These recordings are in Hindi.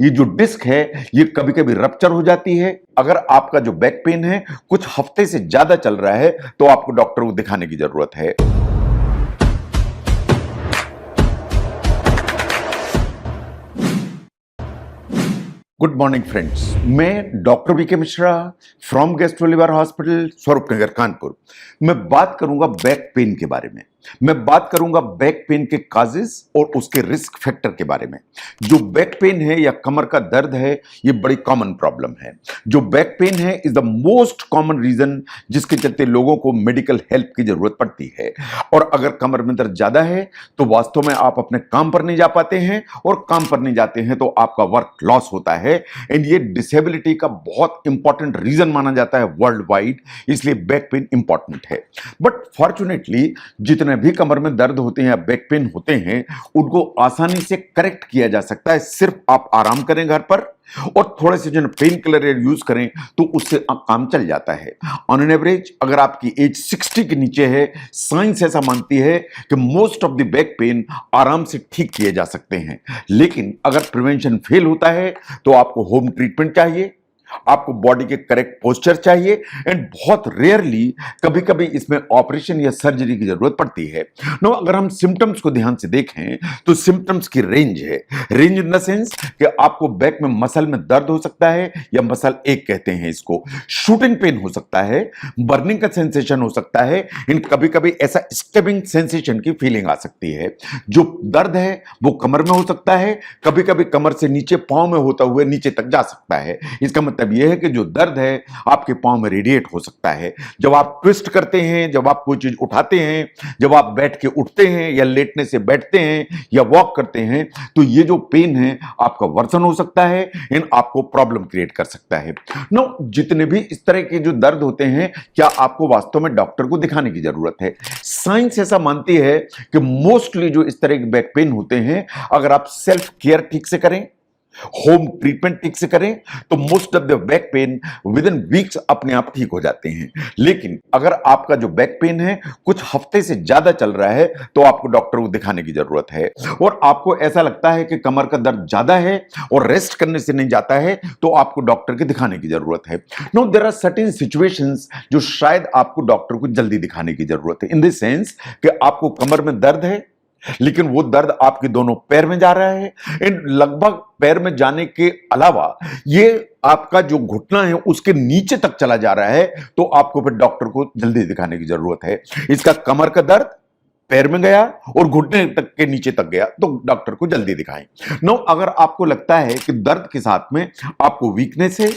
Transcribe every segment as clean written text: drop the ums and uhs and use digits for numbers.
ये जो डिस्क है ये कभी कभी रप्चर हो जाती है। अगर आपका जो बैक पेन है कुछ हफ्ते से ज्यादा चल रहा है तो आपको डॉक्टर को दिखाने की जरूरत है। गुड मॉर्निंग फ्रेंड्स, मैं doctor VK Mishra from gastro hospital Swaroop Nagar Kanpur. मैं बात करूंगा बैक पेन के बारे में। मैं बात करूंगा बैक पेन के काजेस और उसके रिस्क फैक्टर के बारे में। जो बैक पेन है या कमर का दर्द है ये बड़ी कॉमन प्रॉब्लम है। जो बैक पेन है is the most common reason जिसके चलते लोगों को मेडिकल हेल्प की जरूरत पड़ती है। और अगर कमर में दर्द ज्यादा है तो वास्तव में आप अपने काम पर नहीं जा पाते हैं, और काम पर नहीं जाते हैं तो आपका वर्क लॉस होता है। एंड ये डिसेबिलिटी का बहुत इंपॉर्टेंट रीजन माना जाता है वर्ल्ड वाइड, इसलिए बैक पेन इंपॉर्टेंट है। बट फॉर्चुनेटली जितने भी कमर में दर्द होते हैं या बैक पेन होते हैं उनको आसानी से करेक्ट किया जा सकता है। सिर्फ आप आराम करें घर पर और थोड़े से जो पेन किलर यूज करें तो उससे काम चल जाता है। ऑन एन एवरेज अगर आपकी एज 60 के नीचे है, साइंस ऐसा मानती है कि most of the back pain आराम से ठीक किए जा सकते हैं। लेकिन अगर प्रिवेंशन फेल होता है तो आपको होम ट्रीटमेंट चाहिए, आपको बॉडी के करेक्ट पोस्चर चाहिए, एंड बहुत रेयरली कभी कभी इसमें ऑपरेशन या सर्जरी की जरूरत पड़ती है। नो, अगर हम सिम्टम्स को ध्यान से देखें तो सिम्टम्स की रेंज है। रेंज इन द सेंस कि आपको बैक में मसल में दर्द हो सकता है या मसल एक कहते हैं इसको, शूटिंग पेन हो सकता है, बर्निंग का सेंसेशन हो सकता है, इन कभी कभी ऐसा स्टेबिंग सेंसेशन की फीलिंग आ सकती है। जो दर्द है वो कमर में हो सकता है, कभी कभी कमर से नीचे पांव में होता हुआ नीचे तक जा सकता है। इसका मतलब यह है कि जो दर्द है आपके पांव में रेडिएट हो सकता है। जब आप ट्विस्ट करते हैं, जब आप कोई चीज उठाते हैं, जब आप बैठ के उठते हैं या लेटने से बैठते हैं या वॉक करते हैं तो ये जो पेन है आपका वर्सन हो सकता है, इन आपको प्रॉब्लम क्रिएट कर सकता है। नो, जितने भी इस तरह के जो दर्द होते हैं क्या आपको वास्तव में डॉक्टर को दिखाने की जरूरत है? साइंस ऐसा मानती है कि मोस्टली जो इस तरह के बैक पेन होते हैं अगर आप सेल्फ केयर ठीक से करें, होम ट्रीटमेंट ठीक से करें तो most of the back pain with in weeks अपने आप ठीक हो जाते हैं। लेकिन अगर आपका जो बैक पेन है कुछ हफ्ते से ज्यादा चल रहा है तो आपको डॉक्टर को दिखाने की जरूरत है। और आपको ऐसा लगता है कि कमर का दर्द ज्यादा है और रेस्ट करने से नहीं जाता है तो आपको डॉक्टर के दिखाने की जरूरत है। No, there are certain situations जो शायद आपको डॉक्टर को जल्दी दिखाने की जरूरत है। इन द सेंस कि आपको कमर में दर्द है लेकिन वो दर्द आपके दोनों पैर में जा रहा है, इन लगभग पैर में जाने के अलावा ये आपका जो घुटना है उसके नीचे तक चला जा रहा है तो आपको फिर डॉक्टर को जल्दी दिखाने की जरूरत है। इसका कमर का दर्द पैर में गया और घुटने तक के नीचे तक गया तो डॉक्टर को जल्दी दिखाएं। नो, अगर आपको लगता है कि दर्द के साथ में आपको वीकनेस है,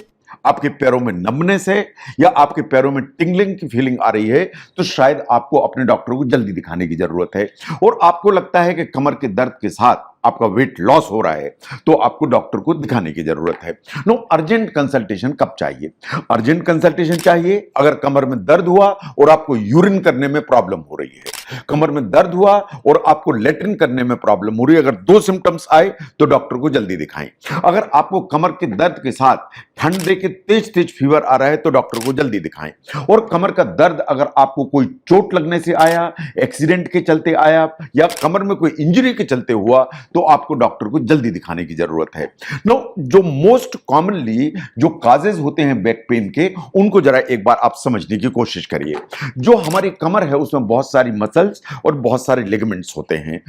आपके पैरों में नमनेस है या आपके पैरों में टिंगलिंग की फीलिंग आ रही है तो शायद आपको अपने डॉक्टर को जल्दी दिखाने की जरूरत है। और आपको लगता है कि कमर के दर्द के साथ आपका वेट लॉस हो रहा है तो आपको डॉक्टर को दिखाने की जरूरत है। नो, अर्जेंट कंसल्टेशन कब चाहिए? अर्जेंट कंसल्टेशन चाहिए अगर कमर में दर्द हुआ और आपको यूरिन करने में प्रॉब्लम हो रही है, कमर में दर्द हुआ और आपको लेट्रिन करने में प्रॉब्लम हो रही है। अगर दो सिम्टम्स आए तो डॉक्टर को जल्दी दिखाएं। अगर आपको कमर के दर्द के साथ ठंड दे के तेज तेज फीवर आ रहा है तो डॉक्टर को जल्दी दिखाएं। और कमर का दर्द अगर आपको कोई चोट लगने से आया, एक्सीडेंट के चलते आया या कमर में कोई इंजरी के चलते हुआ तो आपको डॉक्टर को जल्दी दिखाने की जरूरत है। नो, जो मोस्ट कॉमनली जो काजेज होते हैं बैक पेन के उनको जरा एक बार आप समझने की कोशिश करिए। जो हमारी कमर है उसमें बहुत सारी मसल्स और बहुत सारे लिगामेंट्स होते हैं।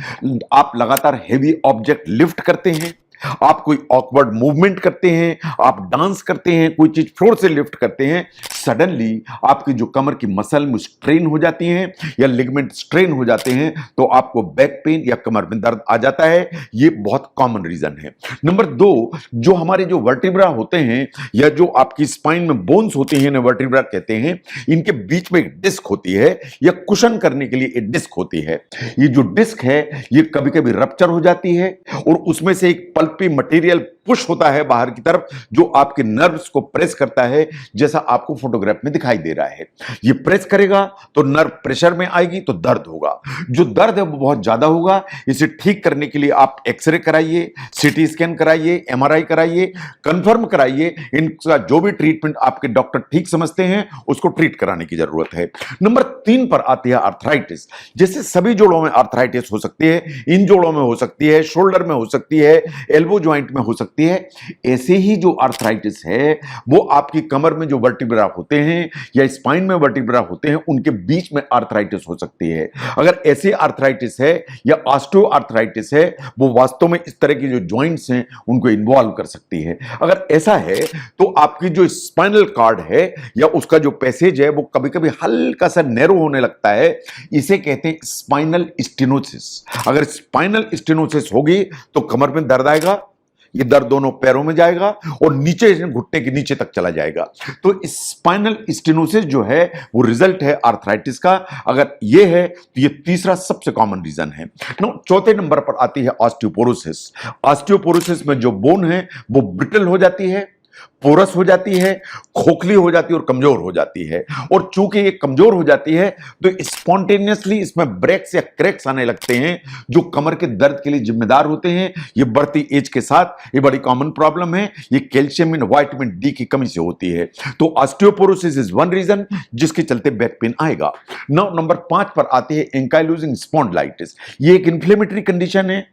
आप लगातार हेवी ऑब्जेक्ट लिफ्ट करते हैं, आप कोई ऑकवर्ड मूवमेंट करते हैं, आप डांस करते हैं, कोई चीज फ्लोर से लिफ्ट करते हैं, सडनली आपकी जो कमर की मसल में स्ट्रेन हो जाती हैं या लिगामेंट स्ट्रेन हो जाते हैं तो आपको बैक पेन या कमर में दर्द आ जाता है। ये बहुत कॉमन रीजन है। नंबर 2, जो हमारे जो वर्टिब्रा होते हैं या जो आपकी स्पाइन में बोन्स होते हैं इन्हें वर्टिब्रा कहते हैं, इनके बीच में एक डिस्क होती है या कुशन करने के लिए एक डिस्क होती है। ये जो डिस्क है ये कभी कभी रप्चर हो जाती है और उसमें से एक पल्पी मटेरियल पुश होता है बाहर की तरफ जो आपके नर्व्स को प्रेस करता है, जैसा आपको फोटोग्राफ में दिखाई दे रहा है। ये प्रेस करेगा तो नर्व प्रेशर में आएगी तो दर्द होगा। जो दर्द है वो बहुत ज्यादा होगा। इसे ठीक करने के लिए आप एक्सरे कराइए, सीटी स्कैन कराइए, एमआरआई कराइए, कंफर्म कराइए। इनका जो भी ट्रीटमेंट आपके डॉक्टर ठीक समझते हैं उसको ट्रीट कराने की जरूरत है। नंबर 3 पर आती है आर्थराइटिस। जैसे सभी जोड़ों में आर्थराइटिस हो सकती है, इन जोड़ों में हो सकती है, शोल्डर में हो सकती है, एल्बो ज्वाइंट में हो सकती सकती है। ऐसे ही जो आर्थराइटिस है वो आपकी कमर में जो वर्टिब्रा होते हैं या स्पाइन में वर्टिब्रा होते हैं उनके बीच में आर्थराइटिस हो सकती है। अगर ऐसे आर्थराइटिस है या ऑस्टियो आर्थराइटिस है वो वास्तव में इस तरह की जो जॉइंट्स हैं उनको इन्वॉल्व कर सकती है। अगर ऐसा है तो आपकी जो स्पाइनल कॉर्ड है या उसका जो पैसेज है वो कभी कभी हल्का सा नैरो होने लगता है, इसे कहते हैं स्पाइनल स्टेनोसिस। अगर स्पाइनल स्टेनोसिस होगी तो कमर में दर्द आएगा, ये दर्द दोनों पैरों में जाएगा और नीचे घुटने के नीचे तक चला जाएगा। तो स्पाइनल स्टेनोसिस जो है वो रिजल्ट है आर्थराइटिस का। अगर ये है तो ये तीसरा सबसे कॉमन रीजन है। चौथे नंबर पर आती है ऑस्टियोपोरोसिस। ऑस्टियोपोरोसिस में जो बोन है वो ब्रिटल हो जाती है, पोरस हो जाती है, खोखली हो जाती है और कमजोर हो जाती है। और चूंकि ये कमजोर हो जाती है तो स्पॉन्टेनियसली इसमें ब्रेक्स या क्रैक्स आने लगते हैं जो कमर के दर्द के लिए जिम्मेदार होते हैं। ये बढ़ती एज के साथ ये बड़ी कॉमन प्रॉब्लम है। ये कैल्शियम एंड विटामिन डी की कमी से होती है। तो ऑस्टियोपोरोसिस इज वन रीजन जिसके चलते बैक पेन आएगा। नंबर 5 पर आती है एंकाइलोजिंग स्पॉन्डिलाइटिस। ये एक इन्फ्लेमेटरी कंडीशन है,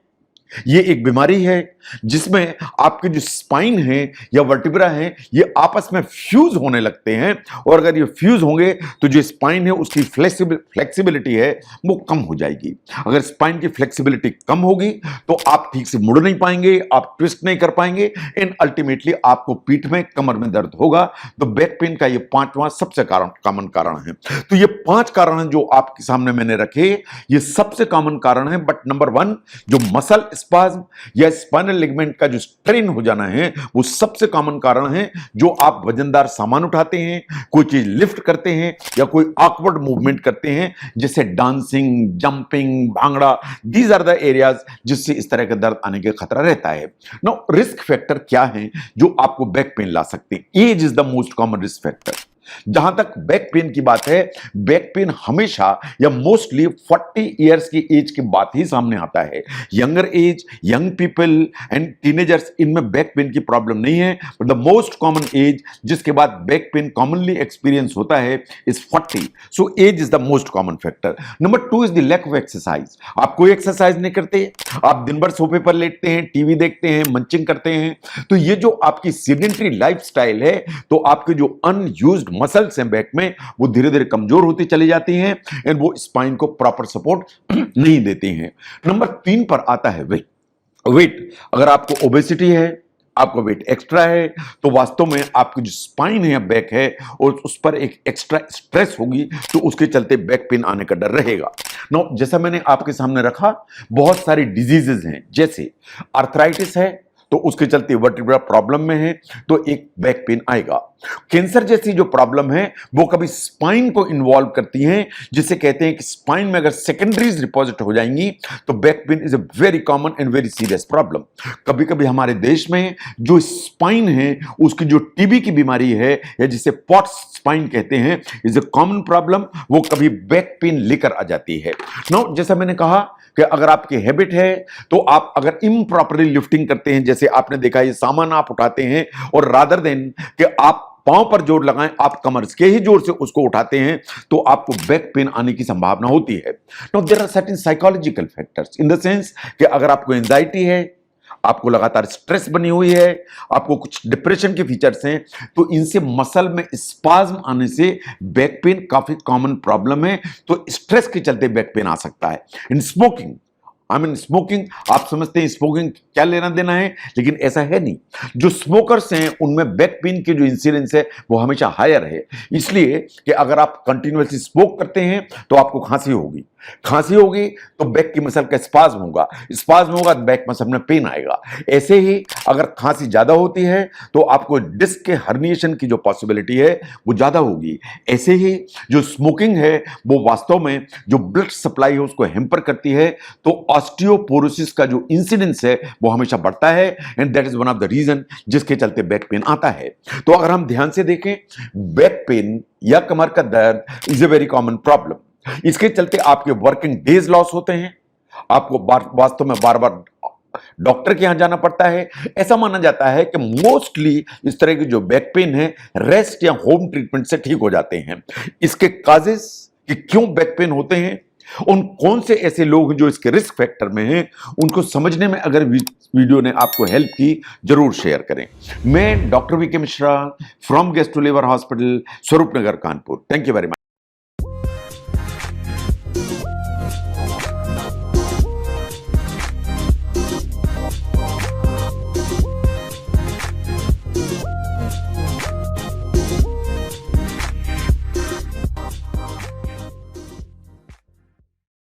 ये एक बीमारी है जिसमें आपके जो स्पाइन है या वर्टिब्रा है ये आपस में फ्यूज होने लगते हैं और अगर ये फ्यूज होंगे तो जो स्पाइन है उसकी फ्लेक्सिबिलिटी है वो कम हो जाएगी। अगर स्पाइन की फ्लेक्सिबिलिटी कम होगी तो आप ठीक से मुड़ नहीं पाएंगे, आप ट्विस्ट नहीं कर पाएंगे एंड अल्टीमेटली आपको पीठ में कमर में दर्द होगा। तो बैक पेन का ये 5वां सबसे कॉमन कारण है। तो ये 5 कारण जो आपके सामने मैंने रखे ये सबसे कॉमन कारण है। बट नंबर 1 जो मसल स्पाज्म या स्पाइनल लिगामेंट का जो स्ट्रेन हो जाना है वो सबसे कॉमन कारण है। जो आप वजनदार सामान उठाते हैं, कोई चीज लिफ्ट करते हैं या कोई ऑकवर्ड मूवमेंट करते हैं जैसे dancing, jumping, bhangra, these are the areas जिससे इस तरह का दर्द आने का खतरा रहता है। नाउ रिस्क फैक्टर क्या है जो आपको बैक पेन ला सकते हैं? Age is the most common risk factor. जहां तक बैक पेन की बात है, बैक पेन हमेशा या मोस्टली 40 इयर्स की एज के बाद ही सामने आता है। Younger age, young people and teenagers इनमें बैक पेन की प्रॉब्लम नहीं है। But the most common age जिसके बाद बैक पेन कॉमनली एक्सपीरियंस होता है is 40। So age is the most common factor. Number 2 is the lack of exercise. आप कोई एक्सरसाइज नहीं करते, आप दिन भर सोफे पर लेटते हैं, टीवी देखते हैं, मंचिंग करते हैं। तो ये जो आपकी सेडेंटरी लाइफस्टाइल है तो आपके जो अनयूज्ड मसल्स हैं बैक में वो धीरे धीरे कमजोर होती चली जाती हैं एंड वो स्पाइन को प्रॉपर सपोर्ट नहीं देती हैं। नंबर 3 पर आता है वेट। अगर आपको ओबेसिटी है, आपका वेट एक्स्ट्रा है तो वास्तव में आपकी जो स्पाइन है या बैक है और उस पर एक एक्स्ट्रा स्ट्रेस होगी तो उसके चलते बैक पेन आने का डर रहेगा। नो जैसा मैंने आपके सामने रखा बहुत सारी डिजीजेज हैं, जैसे आर्थराइटिस है तो उसके चलते वर्टिब्रा प्रॉब्लम में है तो एक बैक पेन आएगा। कैंसर जैसी जो प्रॉब्लम है वो कभी स्पाइन को इन्वॉल्व करती हैं, जिसे कहते हैं कि स्पाइन में अगर सेकेंडरीज डिपॉजिट हो जाएंगी तो back pain is a very common and very serious problem. कभी कभी हमारे देश में जो स्पाइन है उसकी जो टीबी की बीमारी है या जिसे पॉट स्पाइन कहते हैं इज अ कॉमन प्रॉब्लम, वो कभी बैक पेन लेकर आ जाती है। नो जैसा मैंने कहा कि अगर आपकी हैबिट है तो आप अगर इम्प्रॉपरली लिफ्टिंग करते हैं, जैसे आपने देखा ये सामान आप उठाते हैं और रादर देन कि आप पांव पर जोर लगाएं, आप कमर के ही जोर से उसको उठाते हैं तो आपको बैक पेन आने की संभावना होती है। Now there are certain psychological factors in the sense कि अगर आपको एंजाइटी है, आपको लगातार स्ट्रेस बनी हुई है, आपको कुछ डिप्रेशन के फीचर्स हैं, तो इनसे मसल में स्पाज्म आने से बैक पेन काफी कॉमन प्रॉब्लम है। तो स्ट्रेस के चलते बैक पेन आ सकता है। इन स्मोकिंग, स्मोकिंग आप समझते हैं स्मोकिंग क्या लेना देना है, लेकिन ऐसा है नहीं। जो स्मोकर्स हैं उनमें बैक पेन की जो इंसिडेंस है वो हमेशा हायर है, इसलिए कि अगर आप कंटिन्यूअसली स्मोक करते हैं तो आपको खांसी होगी तो बैक की मसल का स्पाज्म होगा तो बैक मसल में पेन आएगा। ऐसे ही अगर खांसी ज्यादा होती है तो आपको डिस्क के हर्निएशन की जो पॉसिबिलिटी है वो ज्यादा होगी। ऐसे ही जो स्मोकिंग है वो वास्तव में जो ब्लड सप्लाई है उसको हैम्पर करती है, तो ऑस्टियोपोरोसिस का जो इंसिडेंस है वो हमेशा बढ़ता है and that is one of the reason जिसके चलते बैक पेन आता है। तो अगर हम ध्यान से देखें, बैक पेन या कमर का दर्द is a very common problem. इसके चलते आपके वर्किंग डेज लॉस होते हैं, आपको वास्तव में बार बार डॉक्टर के यहां जाना पड़ता है। ऐसा माना जाता है कि मोस्टली इस तरह की जो बैक पेन है रेस्ट या होम ट्रीटमेंट से ठीक हो जाते हैं। इसके काजेस कि क्यों बैक पेन होते हैं उन कौन से ऐसे लोग हैं जो इसके रिस्क फैक्टर में हैं, उनको समझने में अगर वीडियो ने आपको हेल्प की, जरूर शेयर करें। मैं doctor V K Mishra from gastro liver hospital, Swaroop Nagar, Kanpur. Thank you very much.